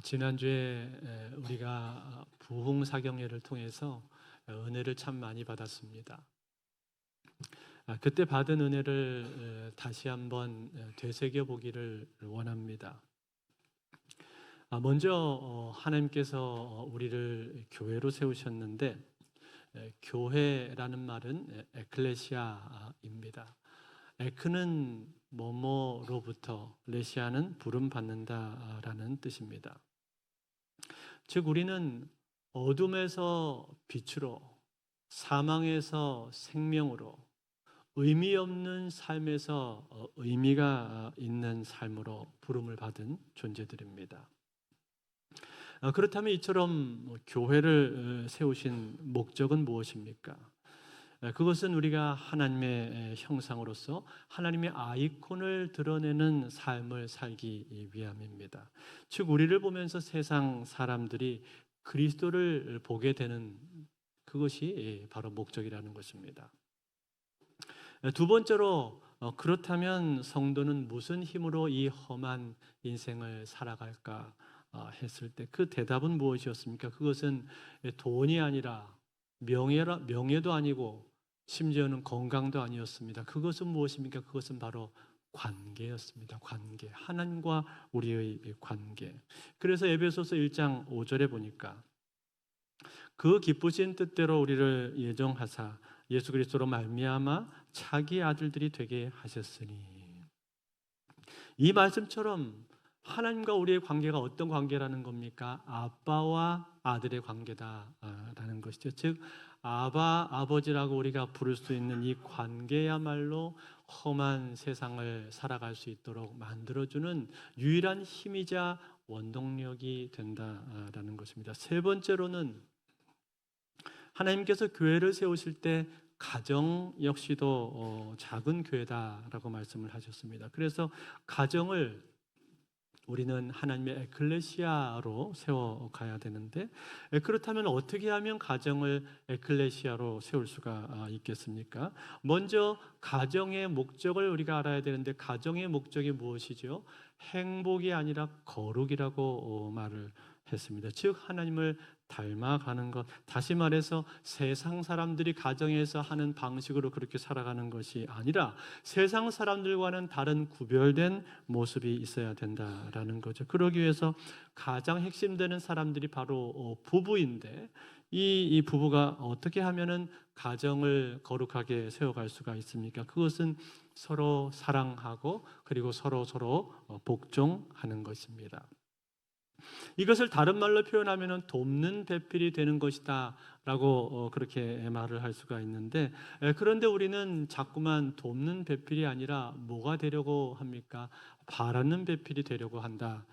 지난주에 우리가 부흥사경회를 통해서 은혜를 참 많이 받았습니다. 그때 받은 은혜를 다시 한번 되새겨 보기를 원합니다. 먼저 하나님께서 우리를 교회로 세우셨는데, 교회라는 말은 에클레시아입니다. 에크는 뭐뭐로부터, 레시아는 부름받는다라는 뜻입니다. 즉 우리는 어둠에서 빛으로, 사망에서 생명으로, 의미 없는 삶에서 의미가 있는 삶으로 부름을 받은 존재들입니다. 그렇다면 이처럼 교회를 세우신 목적은 무엇입니까? 그것은 우리가 하나님의 형상으로서 하나님의 아이콘을 드러내는 삶을 살기 위함입니다. 즉 우리를 보면서 세상 사람들이 그리스도를 보게 되는 그것이 바로 목적이라는 것입니다. 두 번째로, 그렇다면 성도는 무슨 힘으로 이 험한 인생을 살아갈까 했을 때 그 대답은 무엇이었습니까? 그것은 돈이 아니라 명예도 아니고 심지어는 건강도 아니었습니다. 그것은 무엇입니까? 그것은 바로 관계였습니다. 관계. 하나님과 우리의 관계. 그래서 에베소서 1장 5절에 보니까 그 기쁘신 뜻대로 우리를 예정하사 예수 그리스도로 말미암아 자기 아들들이 되게 하셨으니, 이 말씀처럼 하나님과 우리의 관계가 어떤 관계라는 겁니까? 아빠와 아들의 관계다라는 것이죠. 즉 아버지라고 우리가 부를 수 있는 이 관계야말로 험한 세상을 살아갈 수 있도록 만들어주는 유일한 힘이자 원동력이 된다라는 것입니다. 세 번째로는 하나님께서 교회를 세우실 때 가정 역시도 작은 교회다라고 말씀을 하셨습니다. 그래서 가정을 우리는 하나님의 에클레시아로 세워가야 되는데, 그렇다면 어떻게 하면 가정을 에클레시아로 세울 수가 있겠습니까? 먼저 가정의 목적을 우리가 알아야 되는데, 가정의 목적이 무엇이죠? 행복이 아니라 거룩이라고 말을 했습니다. 즉 하나님을 닮아가는 것, 다시 말해서 세상 사람들이 가정에서 하는 방식으로 그렇게 살아가는 것이 아니라 세상 사람들과는 다른 구별된 모습이 있어야 된다라는 거죠. 그러기 위해서 가장 핵심되는 사람들이 바로 부부인데, 이 부부가 어떻게 하면은 가정을 거룩하게 세워갈 수가 있습니까? 그것은 서로 사랑하고 그리고 서로 복종하는 것입니다. 이것을 다른 말로 표현하면 돕는 배필이 되는 것이다 라고 그렇게 말을 할 수가 있는데, 그런데 우리는 자꾸만 돕는 배필이 아니라 뭐가 되려고 합니까? 바라는 배필이 되려고 한다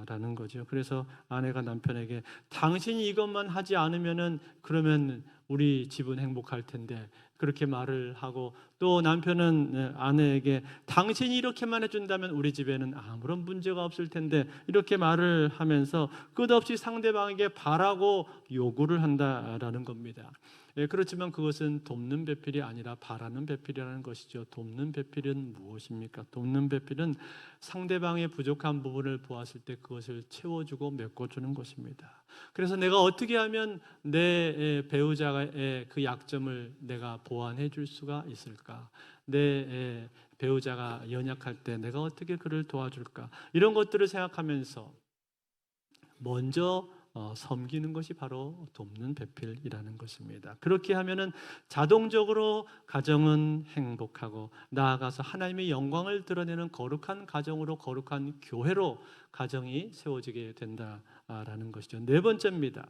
라는 거죠. 그래서 아내가 남편에게 당신이 이것만 하지 않으면은 그러면 우리 집은 행복할 텐데, 그렇게 말을 하고, 또 남편은 아내에게 당신이 이렇게만 해준다면 우리 집에는 아무런 문제가 없을 텐데, 이렇게 말을 하면서 끝없이 상대방에게 바라고 요구를 한다라는 겁니다. 그렇지만 그것은 돕는 배필이 아니라 바라는 배필이라는 것이죠. 돕는 배필은 무엇입니까? 돕는 배필은 상대방의 부족한 부분을 보았을 때 그것을 채워주고 메꿔주는 것입니다. 그래서 내가 어떻게 하면 내 배우자의 그 약점을 내가 보완해 줄 수가 있을까? 내 배우자가 연약할 때 내가 어떻게 그를 도와줄까? 이런 것들을 생각하면서 먼저 섬기는 것이 바로 돕는 배필이라는 것입니다. 그렇게 하면은 자동적으로 가정은 행복하고, 나아가서 하나님의 영광을 드러내는 거룩한 가정으로, 거룩한 교회로 가정이 세워지게 된다라는 것이죠. 네 번째입니다.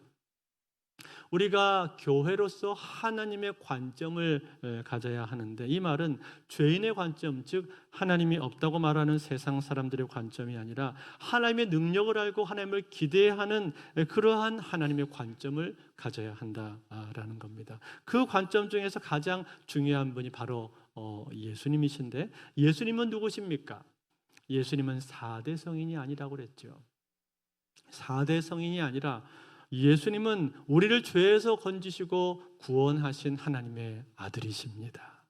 우리가 교회로서 하나님의 관점을 가져야 하는데, 이 말은 죄인의 관점, 즉 하나님이 없다고 말하는 세상 사람들의 관점이 아니라 하나님의 능력을 알고 하나님을 기대하는 그러한 하나님의 관점을 가져야 한다라는 겁니다. 그 관점 중에서 가장 중요한 분이 바로 예수님이신데, 예수님은 누구십니까? 예수님은 4대 성인이 아니라고 그랬죠. 4대 성인이 아니라 예수님은 우리를 죄에서 건지시고 구원하신 하나님의 아들이십니다.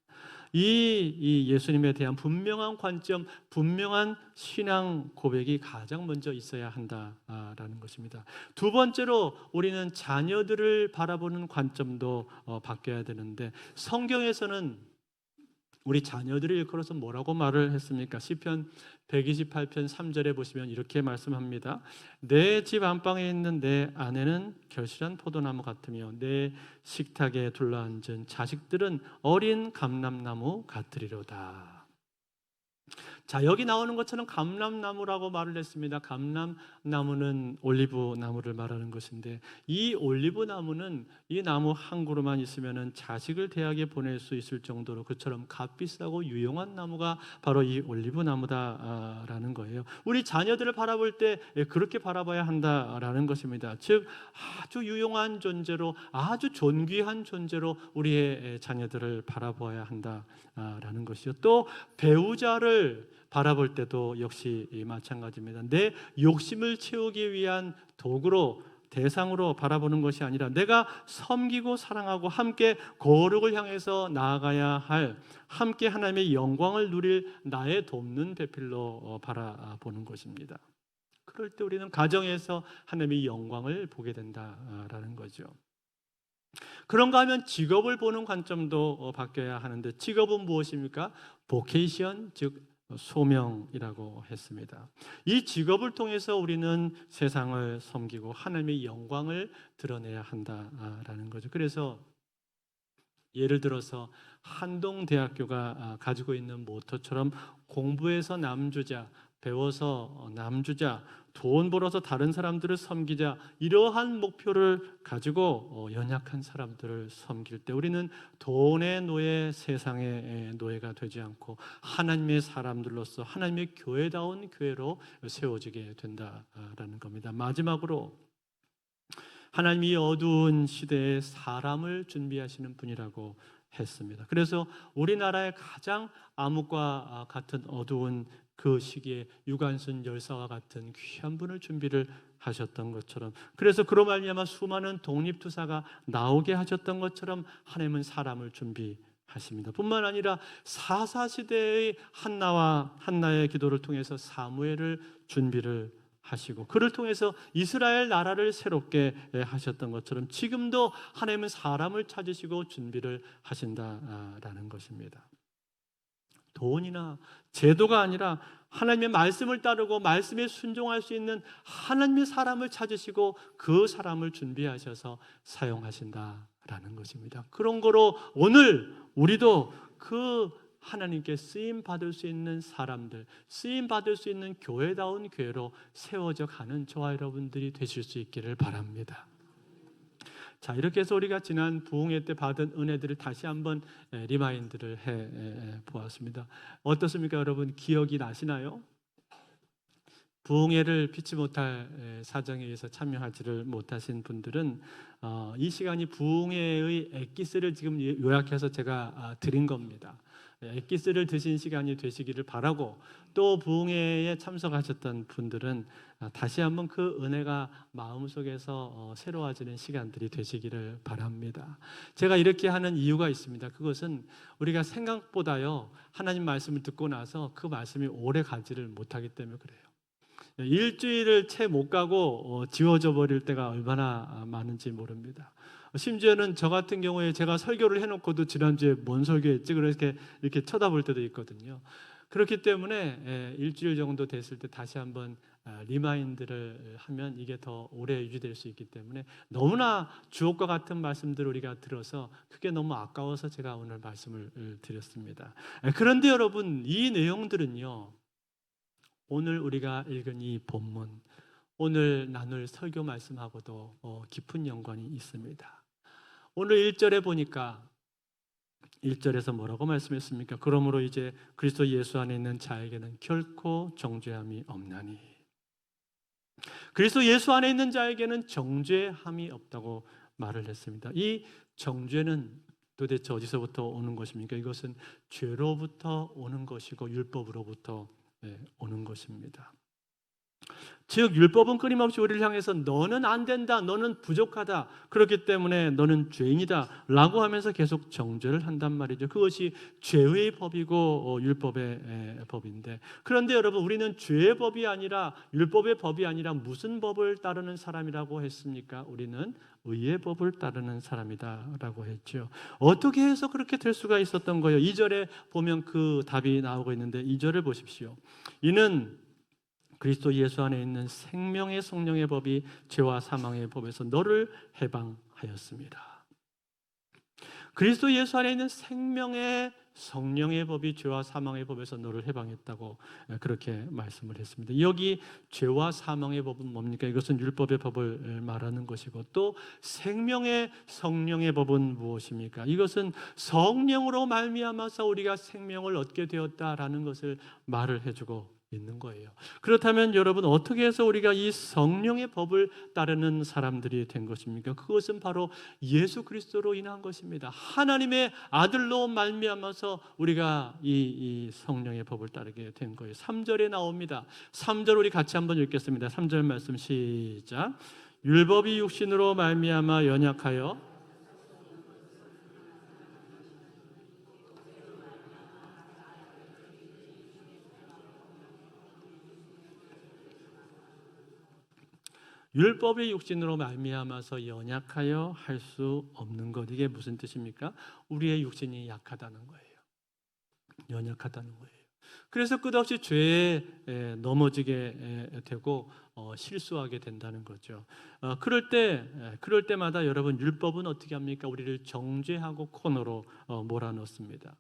이 예수님에 대한 분명한 관점, 분명한 신앙 고백이 가장 먼저 있어야 한다라는 것입니다. 두 번째로 우리는 자녀들을 바라보는 관점도 바뀌어야 되는데, 성경에서는 우리 자녀들을 일컬어서 뭐라고 말을 했습니까? 시편 128편 3절에 보시면 이렇게 말씀합니다. 내 집 안방에 있는 내 아내는 결실한 포도나무 같으며 내 식탁에 둘러앉은 자식들은 어린 감람나무 같으리로다. 자, 여기 나오는 것처럼 감람나무라고 말을 했습니다. 감람나무는 올리브 나무를 말하는 것인데, 이 올리브 나무는 이 나무 한 그루만 있으면 자식을 대학에 보낼 수 있을 정도로 그처럼 값비싸고 유용한 나무가 바로 이 올리브 나무다라는 거예요. 우리 자녀들을 바라볼 때 그렇게 바라봐야 한다라는 것입니다. 즉 아주 유용한 존재로, 아주 존귀한 존재로 우리의 자녀들을 바라보아야 한다라는 것이요. 또 배우자를 바라볼 때도 역시 마찬가지입니다. 내 욕심을 채우기 위한 도구로, 대상으로 바라보는 것이 아니라 내가 섬기고 사랑하고 함께 거룩을 향해서 나아가야 할, 함께 하나님의 영광을 누릴 나의 돕는 배필로 바라보는 것입니다. 그럴 때 우리는 가정에서 하나님의 영광을 보게 된다라는 거죠. 그런가 하면 직업을 보는 관점도 바뀌어야 하는데, 직업은 무엇입니까? 보케이션, 즉 소명이라고 했습니다. 이 직업을 통해서 우리는 세상을 섬기고 하나님의 영광을 드러내야 한다라는 거죠. 그래서 예를 들어서 한동대학교가 가지고 있는 모토처럼 공부해서 남주자, 배워서 남주자, 돈 벌어서 다른 사람들을 섬기자, 이러한 목표를 가지고 연약한 사람들을 섬길 때 우리는 돈의 노예, 세상의 노예가 되지 않고 하나님의 사람들로서 하나님의 교회다운 교회로 세워지게 된다라는 겁니다. 마지막으로 하나님이 어두운 시대에 사람을 준비하시는 분이라고 했습니다. 그래서 우리나라의 가장 암흑과 같은 어두운 그 시기에 유관순 열사와 같은 귀한 분을 준비를 하셨던 것처럼, 그래서 그로 말미암아 수많은 독립투사가 나오게 하셨던 것처럼 하나님은 사람을 준비하십니다. 뿐만 아니라 사사시대의 한나의 기도를 통해서 사무엘을 준비를 하시고, 그를 통해서 이스라엘 나라를 새롭게 하셨던 것처럼 지금도 하나님은 사람을 찾으시고 준비를 하신다라는 것입니다. 돈이나 제도가 아니라 하나님의 말씀을 따르고 말씀에 순종할 수 있는 하나님의 사람을 찾으시고 그 사람을 준비하셔서 사용하신다라는 것입니다. 그런 거로 오늘 우리도 그 하나님께 쓰임 받을 수 있는 사람들, 쓰임 받을 수 있는 교회다운 교회로 세워져 가는 저와 여러분들이 되실 수 있기를 바랍니다. 자, 이렇게 해서 우리가 지난 부흥회 때 받은 은혜들을 다시 한번 리마인드를 해 보았습니다. 어떻습니까, 여러분? 기억이 나시나요? 부흥회를 피치 못할 사정에 의해서 참여하지를 못하신 분들은 이 시간이 부흥회의 엑기스를 지금 요약해서 제가 드린 겁니다. 엑기스를 드신 시간이 되시기를 바라고, 또 부흥회에 참석하셨던 분들은 다시 한번 그 은혜가 마음속에서 새로워지는 시간들이 되시기를 바랍니다. 제가 이렇게 하는 이유가 있습니다. 그것은 우리가 생각보다요, 하나님 말씀을 듣고 나서 그 말씀이 오래 가지를 못하기 때문에 그래요. 일주일을 채 못 가고 지워져 버릴 때가 얼마나 많은지 모릅니다. 심지어는 저 같은 경우에 제가 설교를 해놓고도 지난주에 뭔 설교했지? 이렇게 쳐다볼 때도 있거든요. 그렇기 때문에 일주일 정도 됐을 때 다시 한번 리마인드를 하면 이게 더 오래 유지될 수 있기 때문에, 너무나 주옥과 같은 말씀들을 우리가 들어서 그게 너무 아까워서 제가 오늘 말씀을 드렸습니다. 그런데 여러분, 이 내용들은요, 오늘 우리가 읽은 이 본문, 오늘 나눌 설교 말씀하고도 깊은 연관이 있습니다. 오늘 1절에 보니까 1절에서 뭐라고 말씀했습니까? 그러므로 이제 그리스도 예수 안에 있는 자에게는 결코 정죄함이 없나니. 그리스도 예수 안에 있는 자에게는 정죄함이 없다고 말을 했습니다. 이 정죄는 도대체 어디서부터 오는 것입니까? 이것은 죄로부터 오는 것이고 율법으로부터 오는 것입니다. 즉 율법은 끊임없이 우리를 향해서 너는 안 된다, 너는 부족하다, 그렇기 때문에 너는 죄인이다 라고 하면서 계속 정죄를 한단 말이죠. 그것이 죄의 법이고 율법의 법인데, 그런데 여러분, 우리는 죄의 법이 아니라, 율법의 법이 아니라 무슨 법을 따르는 사람이라고 했습니까? 우리는 의의 법을 따르는 사람이다라고 했죠. 어떻게 해서 그렇게 될 수가 있었던 거예요? 2절에 보면 그 답이 나오고 있는데, 2절을 보십시오. 이는 그리스도 예수 안에 있는 생명의 성령의 법이 죄와 사망의 법에서 너를 해방하였습니다. 그리스도 예수 안에 있는 생명의 성령의 법이 죄와 사망의 법에서 너를 해방했다고 그렇게 말씀을 했습니다. 여기 죄와 사망의 법은 뭡니까? 이것은 율법의 법을 말하는 것이고, 또 생명의 성령의 법은 무엇입니까? 이것은 성령으로 말미암아서 우리가 생명을 얻게 되었다라는 것을 말을 해주고 있는 거예요. 그렇다면 여러분, 어떻게 해서 우리가 이 성령의 법을 따르는 사람들이 된 것입니까? 그것은 바로 예수 그리스도로 인한 것입니다. 하나님의 아들로 말미암아서 우리가 이 성령의 법을 따르게 된 거예요. 3절에 나옵니다. 3절 우리 같이 한번 읽겠습니다. 3절 말씀 시작. 율법이 육신으로 말미암아 연약하여 율법의 육신으로 말미암아서 연약하여 할 수 없는 것, 이게 무슨 뜻입니까? 우리의 육신이 약하다는 거예요. 연약하다는 거예요. 그래서 끝없이 죄에 넘어지게 되고 실수하게 된다는 거죠. 그럴 때마다 여러분, 율법은 어떻게 합니까? 우리를 정죄하고 코너로 몰아넣습니다.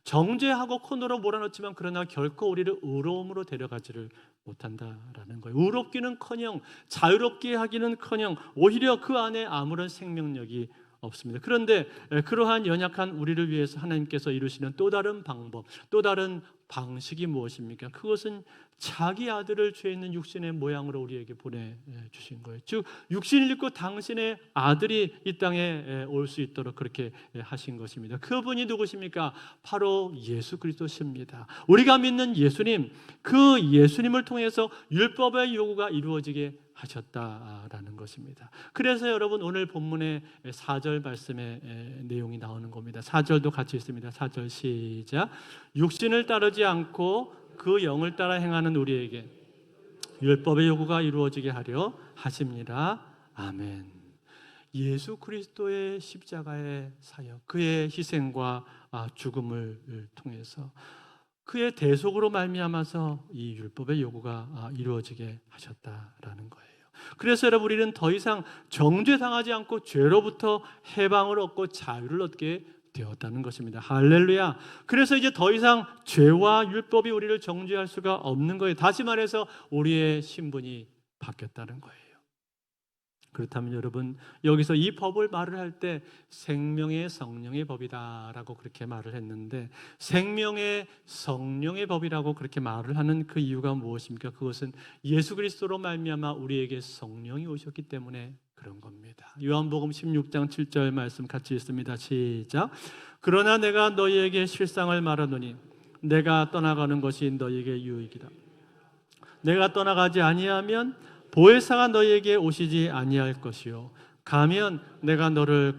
정죄하고 코너로 몰아넣지만 그러나 결코 우리를 의로움으로 데려가지를 못한다라는 거예요. 의롭기는커녕 자유롭게 하기는커녕 오히려 그 안에 아무런 생명력이 없습니다. 그런데 그러한 연약한 우리를 위해서 하나님께서 이루시는 또 다른 방법, 또 다른 방식이 무엇입니까? 그것은 자기 아들을 죄 있는 육신의 모양으로 우리에게 보내주신 거예요. 즉 육신을 입고 당신의 아들이 이 땅에 올 수 있도록 그렇게 하신 것입니다. 그분이 누구십니까? 바로 예수 그리스도십니다. 우리가 믿는 예수님, 그 예수님을 통해서 율법의 요구가 이루어지게 하셨다라는 것입니다. 그래서 여러분, 오늘 본문의 4절 말씀의 내용이 나오는 겁니다. 4절도 같이 있습니다. 4절 시작. 육신을 따르지 않고 그 영을 따라 행하는 우리에게 율법의 요구가 이루어지게 하려 하십니다. 아멘. 예수 그리스도의 십자가의 사역, 그의 희생과 죽음을 통해서 그의 대속으로 말미암아서 이 율법의 요구가 이루어지게 하셨다라는 거예요. 그래서 여러분, 우리는 더 이상 정죄당하지 않고 죄로부터 해방을 얻고 자유를 얻게 되었다는 것입니다. 할렐루야. 그래서 이제 더 이상 죄와 율법이 우리를 정죄할 수가 없는 거예요. 다시 말해서 우리의 신분이 바뀌었다는 거예요. 그렇다면 여러분, 여기서 이 법을 말을 할 때 생명의 성령의 법이다라고 그렇게 말을 했는데, 생명의 성령의 법이라고 그렇게 말을 하는 그 이유가 무엇입니까? 그것은 예수 그리스도로 말미암아 우리에게 성령이 오셨기 때문에 그런 겁니다. 요한복음 16장 7절 말씀 같이 읽습니다. 시작. 그러나 내가 너희에게 실상을 말하노니 내가 떠나가는 것이 너희에게 유익이다. 내가 떠나가지 아니하면 보혜사가 너희에게 오시지 아니할 것이요 가면 내가 너를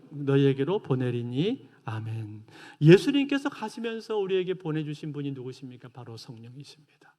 너희에게로 보내리니. 아멘. 예수님께서 가시면서 우리에게 보내주신 분이 누구십니까? 바로 성령이십니다.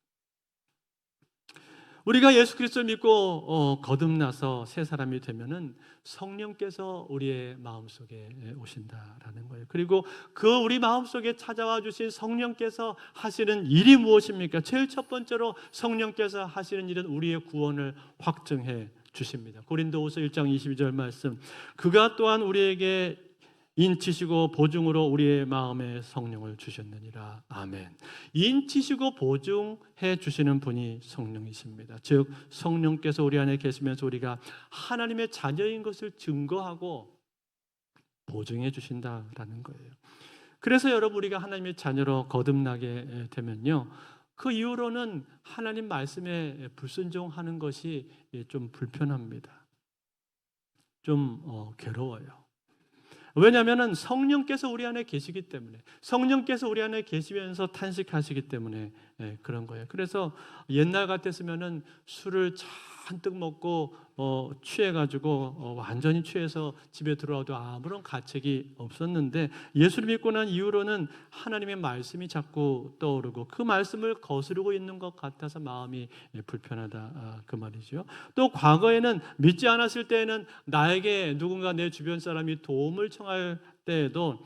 우리가 예수 그리스도를 믿고 거듭나서 새 사람이 되면은 성령께서 우리의 마음속에 오신다라는 거예요. 그리고 그 우리 마음속에 찾아와 주신 성령께서 하시는 일이 무엇입니까? 제일 첫 번째로 성령께서 하시는 일은 우리의 구원을 확증해 주십니다. 고린도후서 1장 22절 말씀, 그가 또한 우리에게 인치시고 보증으로 우리의 마음에 성령을 주셨느니라. 아멘. 인치시고 보증해 주시는 분이 성령이십니다. 즉 성령께서 우리 안에 계시면서 우리가 하나님의 자녀인 것을 증거하고 보증해 주신다라는 거예요. 그래서 여러분, 우리가 하나님의 자녀로 거듭나게 되면요, 그 이후로는 하나님 말씀에 불순종하는 것이 좀 불편합니다. 좀 괴로워요. 왜냐하면 성령께서 우리 안에 계시기 때문에, 성령께서 우리 안에 계시면서 탄식하시기 때문에 그런 거예요. 그래서 옛날 같았으면은 술을 잔뜩 먹고 취해가지고 완전히 취해서 집에 들어와도 아무런 가책이 없었는데, 예수를 믿고 난 이후로는 하나님의 말씀이 자꾸 떠오르고 그 말씀을 거스르고 있는 것 같아서 마음이 불편하다, 그 말이죠. 또 과거에는 믿지 않았을 때에는 나에게 누군가 내 주변 사람이 도움을 청할 때에도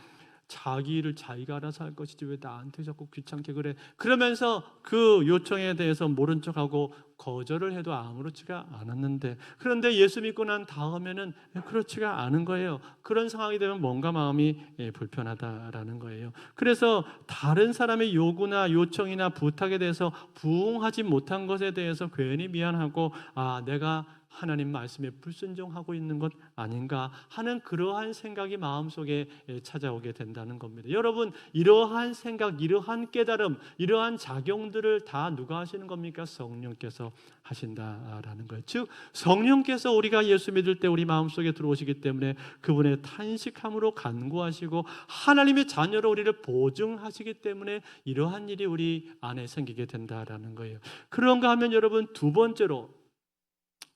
자기 일을 자기가 알아서 할 것이지 왜 나한테 자꾸 귀찮게 그래, 그러면서 그 요청에 대해서 모른 척하고 거절을 해도 아무렇지가 않았는데, 그런데 예수 믿고 난 다음에는 그렇지가 않은 거예요. 그런 상황이 되면 뭔가 마음이 불편하다라는 거예요. 그래서 다른 사람의 요구나 요청이나 부탁에 대해서 부응하지 못한 것에 대해서 괜히 미안하고, 내가 하나님 말씀에 불순종하고 있는 것 아닌가 하는 그러한 생각이 마음속에 찾아오게 된다는 겁니다. 여러분, 이러한 생각, 이러한 깨달음, 이러한 작용들을 다 누가 하시는 겁니까? 성령께서 하신다라는 거예요. 즉 성령께서 우리가 예수 믿을 때 우리 마음속에 들어오시기 때문에 그분의 탄식함으로 간구하시고 하나님의 자녀로 우리를 보증하시기 때문에 이러한 일이 우리 안에 생기게 된다라는 거예요. 그런가 하면 여러분, 두 번째로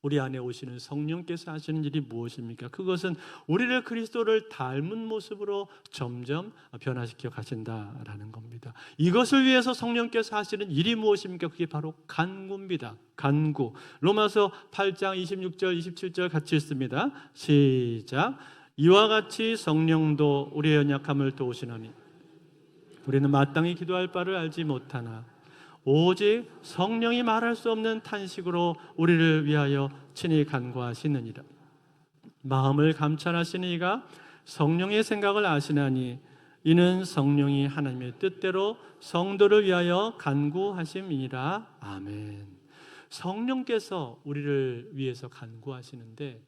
우리 안에 오시는 성령께서 하시는 일이 무엇입니까? 그것은 우리를 그리스도를 닮은 모습으로 점점 변화시켜 가신다라는 겁니다. 이것을 위해서 성령께서 하시는 일이 무엇입니까? 그게 바로 간구입니다. 간구. 로마서 8장 26절 27절 같이 읽습니다. 시작. 이와 같이 성령도 우리의 연약함을 도우시나니 우리는 마땅히 기도할 바를 알지 못하나 오직 성령이 말할 수 없는 탄식으로 우리를 위하여 친히 간구하시느니라. 마음을 감찰하시는 이가 성령의 생각을 아시나니 이는 성령이 하나님의 뜻대로 성도를 위하여 간구하심이니라. 아멘. 성령께서 우리를 위해서 간구하시는데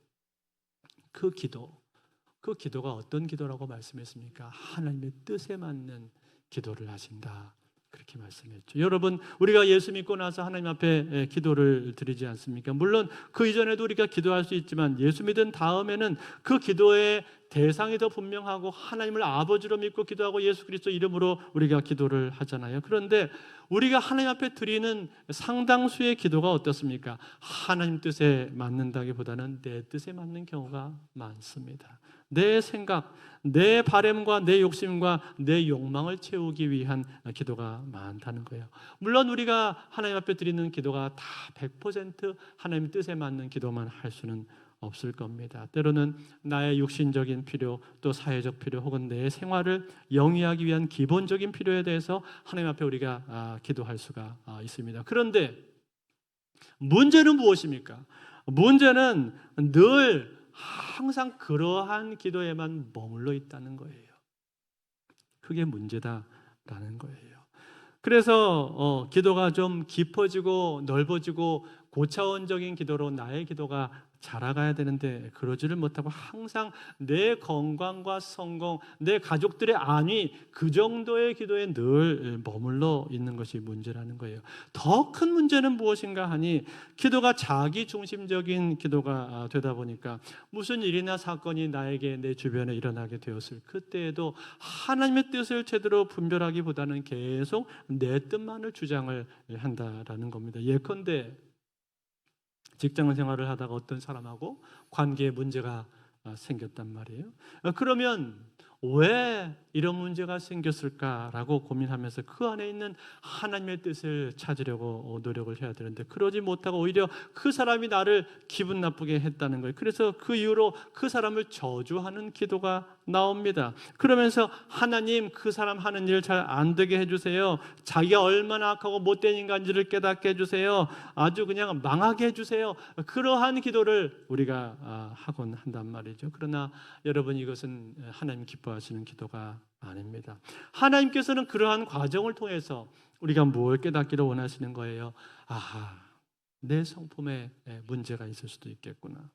그 기도가 어떤 기도라고 말씀했습니까? 하나님의 뜻에 맞는 기도를 하신다, 그렇게 말씀했죠. 여러분, 우리가 예수 믿고 나서 하나님 앞에 기도를 드리지 않습니까? 물론 그 이전에도 우리가 기도할 수 있지만 예수 믿은 다음에는 그 기도의 대상이 더 분명하고 하나님을 아버지로 믿고 기도하고 예수 그리스도 이름으로 우리가 기도를 하잖아요. 그런데 우리가 하나님 앞에 드리는 상당수의 기도가 어떻습니까? 하나님 뜻에 맞는다기보다는 내 뜻에 맞는 경우가 많습니다. 내 생각, 내 바램과 내 욕심과 내 욕망을 채우기 위한 기도가 많다는 거예요. 물론 우리가 하나님 앞에 드리는 기도가 다 100% 하나님 뜻에 맞는 기도만 할 수는 없을 겁니다. 때로는 나의 육신적인 필요, 또 사회적 필요, 혹은 내 생활을 영위하기 위한 기본적인 필요에 대해서 하나님 앞에 우리가 기도할 수가 있습니다. 그런데 문제는 무엇입니까? 문제는 늘 항상 그러한 기도에만 머물러 있다는 거예요. 그게 문제다라는 거예요. 그래서 기도가 좀 깊어지고 넓어지고 고차원적인 기도로 나의 기도가 자라가야 되는데 그러지를 못하고 항상 내 건강과 성공, 내 가족들의 안위, 그 정도의 기도에 늘 머물러 있는 것이 문제라는 거예요. 더 큰 문제는 무엇인가 하니 기도가 자기 중심적인 기도가 되다 보니까 무슨 일이나 사건이 나에게 내 주변에 일어나게 되었을 그때에도 하나님의 뜻을 제대로 분별하기보다는 계속 내 뜻만을 주장을 한다라는 겁니다. 예컨대 직장 생활을 하다가 어떤 사람하고 관계에 문제가 생겼단 말이에요. 그러면 왜 이런 문제가 생겼을까라고 고민하면서 그 안에 있는 하나님의 뜻을 찾으려고 노력을 해야 되는데 그러지 못하고 오히려 그 사람이 나를 기분 나쁘게 했다는 거예요. 그래서 그 이후로 그 사람을 저주하는 기도가 나옵니다. 그러면서 하나님, 그 사람 하는 일 잘 안 되게 해주세요. 자기가 얼마나 악하고 못된 인간인지를 깨닫게 해주세요. 아주 그냥 망하게 해주세요. 그러한 기도를 우리가 하곤 한단 말이죠. 그러나 여러분, 이것은 하나님 기뻐하시는 기도가 아닙니다. 하나님께서는 그러한 과정을 통해서 우리가 뭘 깨닫기를 원하시는 거예요. 내 성품에 문제가 있을 수도 있겠구나.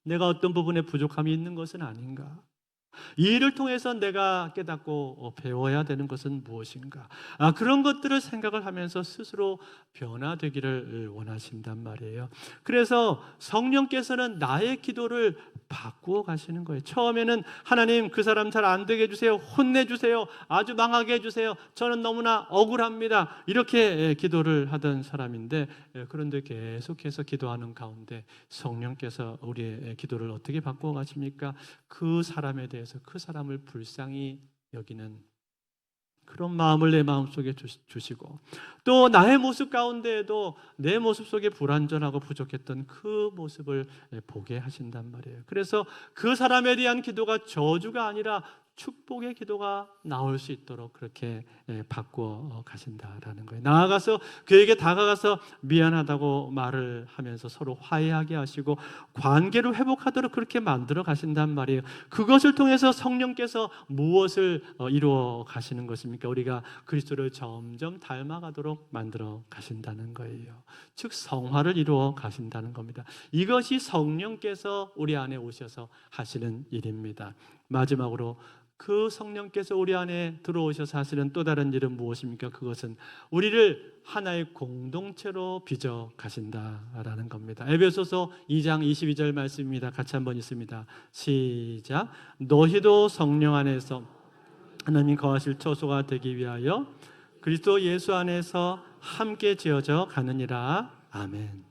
내가 어떤 부분에 부족함이 있는 것은 아닌가. 이 일을 통해서 내가 깨닫고 배워야 되는 것은 무엇인가? 그런 것들을 생각을 하면서 스스로 변화되기를 원하신단 말이에요. 그래서 성령께서는 나의 기도를 바꾸어 가시는 거예요. 처음에는 하나님 그 사람 잘 안 되게 해주세요. 혼내주세요. 아주 망하게 해주세요. 저는 너무나 억울합니다. 이렇게 기도를 하던 사람인데, 그런데 계속해서 기도하는 가운데 성령께서 우리의 기도를 어떻게 바꾸어 가십니까? 그 사람에 대해서 그 사람을 불쌍히 여기는 그런 마음을 내 마음속에 주시고, 또 나의 모습 가운데에도 내 모습 속에 불완전하고 부족했던 그 모습을 보게 하신단 말이에요. 그래서 그 사람에 대한 기도가 저주가 아니라 축복의 기도가 나올 수 있도록 그렇게 바꾸어 가신다라는 거예요. 나아가서 그에게 다가가서 미안하다고 말을 하면서 서로 화해하게 하시고 관계를 회복하도록 그렇게 만들어 가신단 말이에요. 그것을 통해서 성령께서 무엇을 이루어 가시는 것입니까? 우리가 그리스도를 점점 닮아가도록 만들어 가신다는 거예요. 즉 성화를 이루어 가신다는 겁니다. 이것이 성령께서 우리 안에 오셔서 하시는 일입니다. 마지막으로 그 성령께서 우리 안에 들어오셔서 하시는 또 다른 일은 무엇입니까? 그것은 우리를 하나의 공동체로 빚어 가신다라는 겁니다. 에베소서 2장 22절 말씀입니다. 같이 한번 읽습니다. 시작. 너희도 성령 안에서 하나님 거하실 처소가 되기 위하여 그리스도 예수 안에서 함께 지어져 가느니라. 아멘.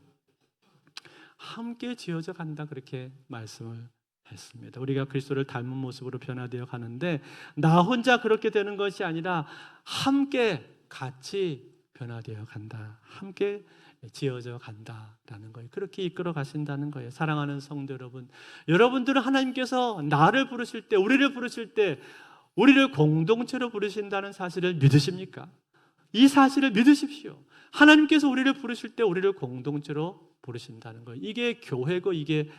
함께 지어져 간다, 그렇게 말씀을 했습니다. 우리가 그리스도를 닮은 모습으로 변화되어 가는데 나 혼자 그렇게 되는 것이 아니라 함께 같이 변화되어 간다. 함께 지어져 간다라는 거예요. 그렇게 이끌어 가신다는 거예요. 사랑하는 성도 여러분, 여러분들은 하나님께서 나를 부르실 때, 우리를 부르실 때 우리를 공동체로 부르신다는 사실을 믿으십니까? 이 사실을 믿으십시오. 하나님께서 우리를 부르실 때 우리를 공동체로 부르신다는 거예요. 이게 교회고 이게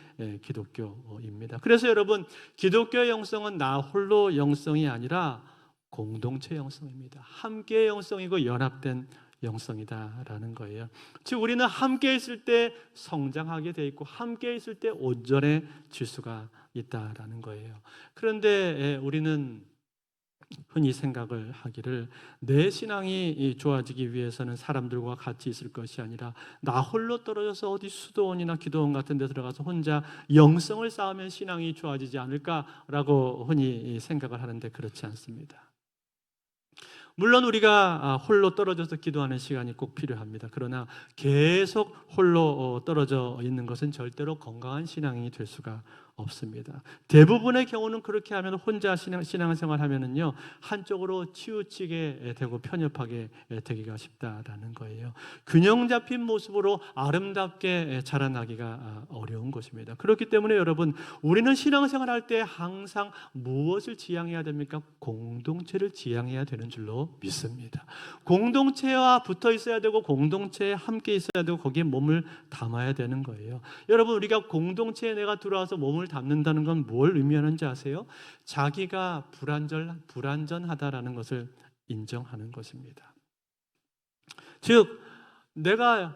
기독교입니다. 그래서 여러분, 기독교의 영성은 나 홀로 영성이 아니라 공동체 영성입니다. 함께 영성이고 연합된 영성이다라는 거예요. 즉 우리는 함께 있을 때 성장하게 돼 있고 함께 있을 때 온전해질 수가 있다라는 거예요. 그런데 우리는 흔히 생각을 하기를 내 신앙이 좋아지기 위해서는 사람들과 같이 있을 것이 아니라 나 홀로 떨어져서 어디 수도원이나 기도원 같은 데 들어가서 혼자 영성을 쌓으면 신앙이 좋아지지 않을까라고 흔히 생각을 하는데 그렇지 않습니다. 물론 우리가 홀로 떨어져서 기도하는 시간이 꼭 필요합니다. 그러나 계속 홀로 떨어져 있는 것은 절대로 건강한 신앙이 될 수가 없습니다. 대부분의 경우는 그렇게 하면 혼자 신앙생활 하면은요 한쪽으로 치우치게 되고 편협하게 되기가 쉽다라는 거예요. 균형 잡힌 모습으로 아름답게 자라나기가 어려운 것입니다. 그렇기 때문에 여러분, 우리는 신앙생활할 때 항상 무엇을 지향해야 됩니까? 공동체를 지향해야 되는 줄로 믿습니다. 공동체와 붙어 있어야 되고 공동체에 함께 있어야 되고 거기에 몸을 담아야 되는 거예요. 여러분, 우리가 공동체에 내가 들어와서 몸을 담는다는 건 뭘 의미하는지 아세요? 자기가 불완전하다라는 것을 인정하는 것입니다. 즉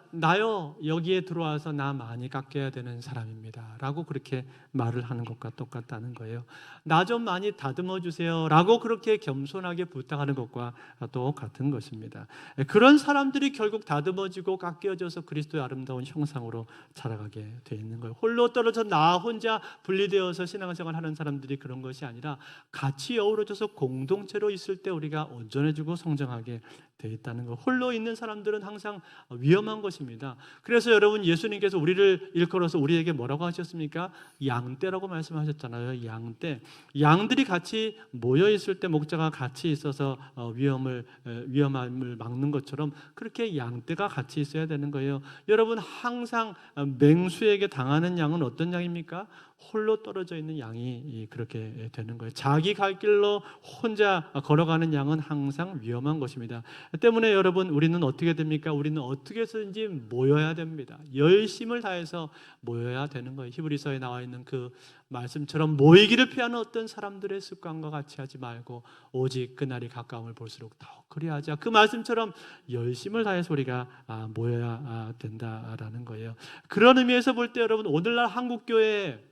나요 여기에 들어와서 나 많이 깎여야 되는 사람입니다 라고 그렇게 말을 하는 것과 똑같다는 거예요. 나 좀 많이 다듬어 주세요 라고 그렇게 겸손하게 부탁하는 것과 똑같은 것입니다. 그런 사람들이 결국 다듬어지고 깎여져서 그리스도의 아름다운 형상으로 자라가게 되어 있는 거예요. 홀로 떨어져 나 혼자 분리되어서 신앙생활 하는 사람들이 그런 것이 아니라 같이 어우러져서 공동체로 있을 때 우리가 온전해지고 성장하게 되어 있다는 거. 홀로 있는 사람들은 항상 위험한 것입니다. 그래서 여러분, 예수님께서 우리를 일컬어서 우리에게 뭐라고 하셨습니까? 양떼라고 말씀하셨잖아요. 양떼. 양들이 같이 모여 있을 때 목자가 같이 있어서 위험함을 막는 것처럼 그렇게 양떼가 같이 있어야 되는 거예요. 여러분, 항상 맹수에게 당하는 양은 어떤 양입니까? 홀로 떨어져 있는 양이 그렇게 되는 거예요. 자기 갈 길로 혼자 걸어가는 양은 항상 위험한 것입니다. 때문에 여러분, 우리는 어떻게 됩니까? 우리는 어떻게 해서든지 모여야 됩니다. 열심을 다해서 모여야 되는 거예요. 히브리서에 나와 있는 그 말씀처럼 모이기를 피하는 어떤 사람들의 습관과 같이 하지 말고 오직 그날이 가까움을 볼수록 더욱 그리하자. 그 말씀처럼 열심을 다해서 우리가 모여야 된다라는 거예요. 그런 의미에서 볼 때 여러분, 오늘날 한국교회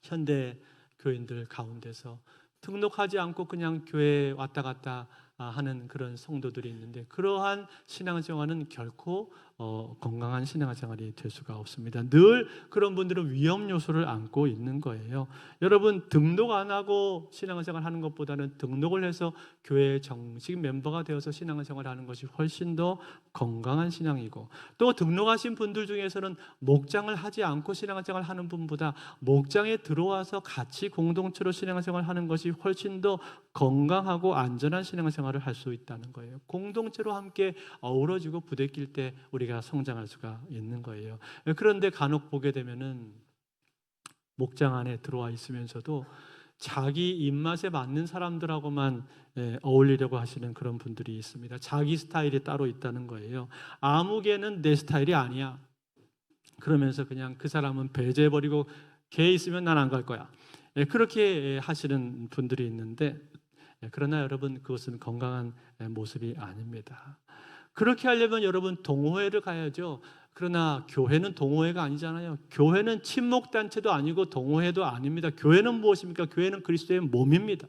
현대 교인들 가운데서 등록하지 않고 그냥 교회에 왔다 갔다 하는 그런 성도들이 있는데, 그러한 신앙생활은 결코 건강한 신앙생활이 될 수가 없습니다. 늘 그런 분들은 위험 요소를 안고 있는 거예요. 여러분, 등록 안 하고 신앙생활 하는 것보다는 등록을 해서 교회 정식 멤버가 되어서 신앙생활 하는 것이 훨씬 더 건강한 신앙이고, 또 등록하신 분들 중에서는 목장을 하지 않고 신앙생활 하는 분보다 목장에 들어와서 같이 공동체로 신앙생활 하는 것이 훨씬 더 건강하고 안전한 신앙생활을 할 수 있다는 거예요. 공동체로 함께 어우러지고 부대낄 때 우리가 성장할 수가 있는 거예요. 그런데 간혹 보게 되면은 목장 안에 들어와 있으면서도 자기 입맛에 맞는 사람들하고만 어울리려고 하시는 그런 분들이 있습니다. 자기 스타일이 따로 있다는 거예요. 아무개는 내 스타일이 아니야. 그러면서 그냥 그 사람은 배제해버리고 걔 있으면 난 안 갈 거야. 그렇게 하시는 분들이 있는데, 그러나 여러분, 그것은 건강한 모습이 아닙니다. 그렇게 하려면 여러분 동호회를 가야죠. 그러나 교회는 동호회가 아니잖아요. 교회는 친목단체도 아니고 동호회도 아닙니다. 교회는 무엇입니까? 교회는 그리스도의 몸입니다.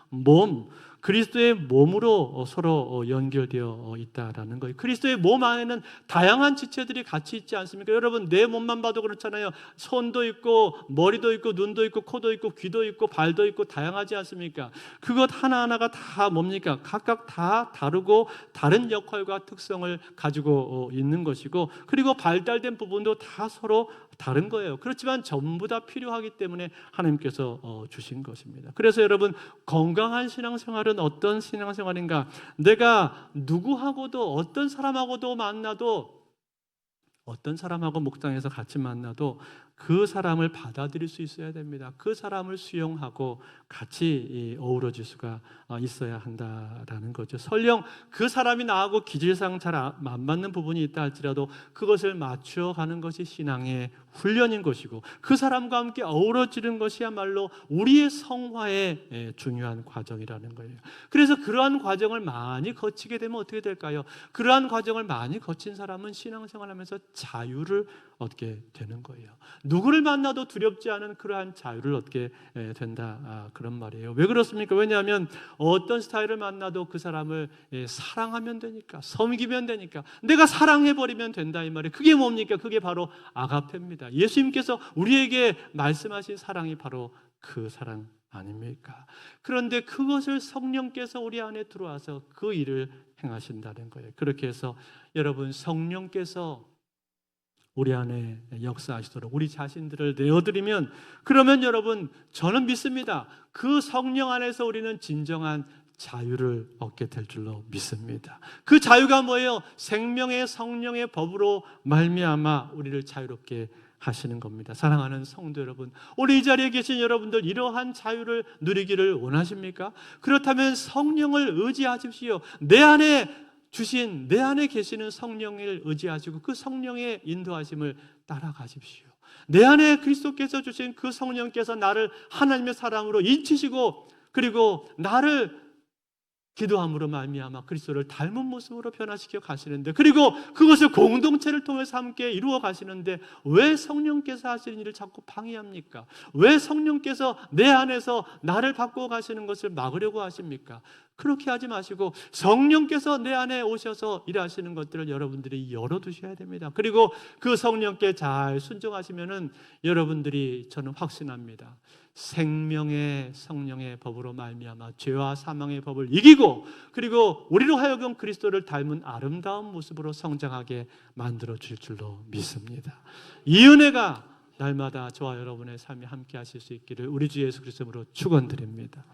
몸, 그리스도의 몸으로 서로 연결되어 있다라는 거예요. 그리스도의 몸 안에는 다양한 지체들이 같이 있지 않습니까? 여러분, 내 몸만 봐도 그렇잖아요. 손도 있고 머리도 있고 눈도 있고 코도 있고 귀도 있고 발도 있고 다양하지 않습니까? 그것 하나하나가 다 뭡니까? 각각 다 다르고 다른 역할과 특성을 가지고 있는 것이고, 그리고 발달된 부분도 다 서로 다른 거예요. 그렇지만 전부 다 필요하기 때문에 하나님께서 주신 것입니다. 그래서 여러분, 건강한 신앙생활은 어떤 신앙생활인가? 내가 누구하고도, 어떤 사람하고도 만나도, 어떤 사람하고 목장에서 같이 만나도 그 사람을 받아들일 수 있어야 됩니다. 그 사람을 수용하고 같이 어우러질 수가 있어야 한다라는 거죠. 설령 그 사람이 나하고 기질상 잘 안 맞는 부분이 있다 할지라도 그것을 맞추어가는 것이 신앙의 훈련인 것이고, 그 사람과 함께 어우러지는 것이야말로 우리의 성화의 중요한 과정이라는 거예요. 그래서 그러한 과정을 많이 거치게 되면 어떻게 될까요? 그러한 과정을 많이 거친 사람은 신앙생활하면서 자유를 얻게 되는 거예요. 누구를 만나도 두렵지 않은 그러한 자유를 얻게 된다, 그런 말이에요. 왜 그렇습니까? 왜냐하면 어떤 스타일을 만나도 그 사람을 사랑하면 되니까, 섬기면 되니까, 내가 사랑해버리면 된다, 이 말이에요. 그게 뭡니까? 그게 바로 아가페입니다. 예수님께서 우리에게 말씀하신 사랑이 바로 그 사랑 아닙니까? 그런데 그것을 성령께서 우리 안에 들어와서 그 일을 행하신다는 거예요. 그렇게 해서 여러분, 성령께서 우리 안에 역사하시도록 우리 자신들을 내어드리면, 그러면 여러분, 저는 믿습니다. 그 성령 안에서 우리는 진정한 자유를 얻게 될 줄로 믿습니다. 그 자유가 뭐예요? 생명의 성령의 법으로 말미암아 우리를 자유롭게 하시는 겁니다. 사랑하는 성도 여러분, 오늘 이 자리에 계신 여러분들, 이러한 자유를 누리기를 원하십니까? 그렇다면 성령을 의지하십시오. 내 안에 계시는 성령을 의지하시고 그 성령의 인도하심을 따라가십시오. 내 안에 그리스도께서 주신 그 성령께서 나를 하나님의 사랑으로 인치시고, 그리고 나를 기도함으로 말미암아 그리스도를 닮은 모습으로 변화시켜 가시는데, 그리고 그것을 공동체를 통해서 함께 이루어 가시는데, 왜 성령께서 하시는 일을 자꾸 방해합니까? 왜 성령께서 내 안에서 나를 바꾸어 가시는 것을 막으려고 하십니까? 그렇게 하지 마시고 성령께서 내 안에 오셔서 일하시는 것들을 여러분들이 열어두셔야 됩니다. 그리고 그 성령께 잘 순종하시면은 여러분들이, 저는 확신합니다, 생명의 성령의 법으로 말미암아 죄와 사망의 법을 이기고, 그리고 우리로 하여금 그리스도를 닮은 아름다운 모습으로 성장하게 만들어 줄 줄로 믿습니다. 이 은혜가 날마다 저와 여러분의 삶에 함께 하실 수 있기를 우리 주 예수 그리스도로 축원드립니다.